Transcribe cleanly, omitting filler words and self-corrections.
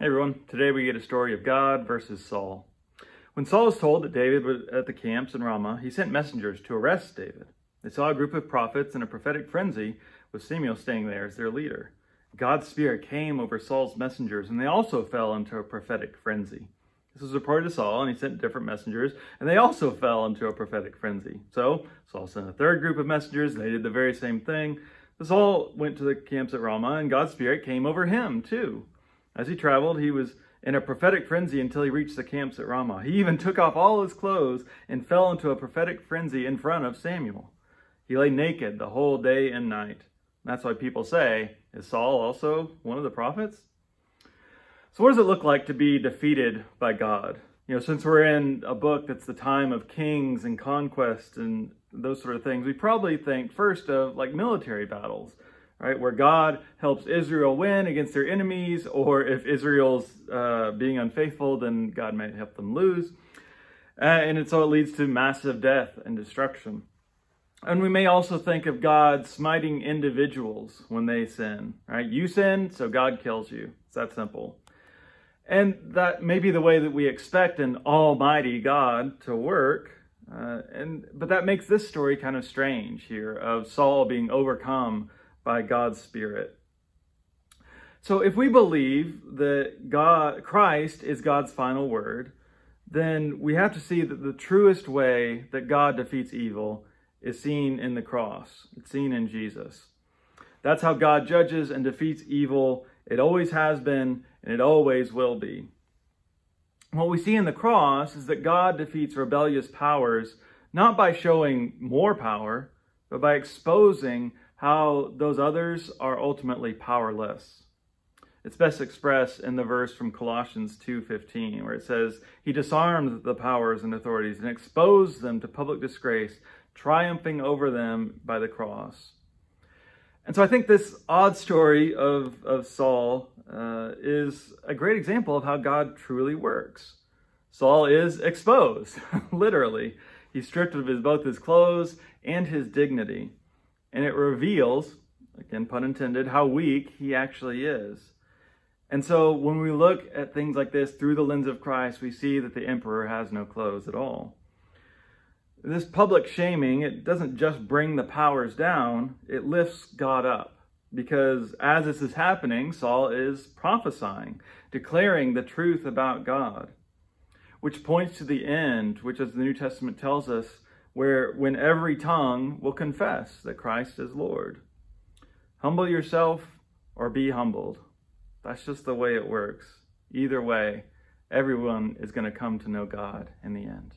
Hey everyone, today we get a story of God versus Saul. When Saul was told that David was at the camps in Ramah, he sent messengers to arrest David. They saw a group of prophets in a prophetic frenzy with Samuel staying there as their leader. God's spirit came over Saul's messengers and they also fell into a prophetic frenzy. This was reported to Saul and he sent different messengers and they also fell into a prophetic frenzy. So Saul sent a third group of messengers and they did the very same thing. So Saul went to the camps at Ramah and God's spirit came over him too. As he traveled, he was in a prophetic frenzy until he reached the camps at Ramah. He even took off all his clothes and fell into a prophetic frenzy in front of Samuel. He lay naked the whole day and night. That's why people say, is Saul also one of the prophets? So what does it look like to be defeated by God? Since we're in a book that's the time of kings and conquest and those sort of things, we probably think first of like military battles. Right, where God helps Israel win against their enemies, or if Israel's being unfaithful, then God might help them lose. So it leads to massive death and destruction. And we may also think of God smiting individuals when they sin. Right, you sin, so God kills you. It's that simple. And that may be the way that we expect an almighty God to work. But that makes this story kind of strange here of Saul being overcome by God's Spirit. So if we believe that Christ is God's final word, then we have to see that the truest way that God defeats evil is seen in the cross. It's seen in Jesus. That's how God judges and defeats evil. It always has been, and it always will be. What we see in the cross is that God defeats rebellious powers, not by showing more power, but by exposing how those others are ultimately powerless. It's best expressed in the verse from Colossians 2:15, where it says, He disarmed the powers and authorities and exposed them to public disgrace, triumphing over them by the cross. And so I think this odd story of Saul is a great example of how God truly works. Saul is exposed, literally. He's stripped of both his clothes and his dignity. And it reveals, again, pun intended, how weak he actually is. And so when we look at things like this through the lens of Christ, we see that the emperor has no clothes at all. This public shaming, it doesn't just bring the powers down, it lifts God up. Because as this is happening, Saul is prophesying, declaring the truth about God, which points to the end, which as the New Testament tells us, when every tongue will confess that Christ is Lord. Humble yourself or be humbled. That's just the way it works. Either way, everyone is going to come to know God in the end.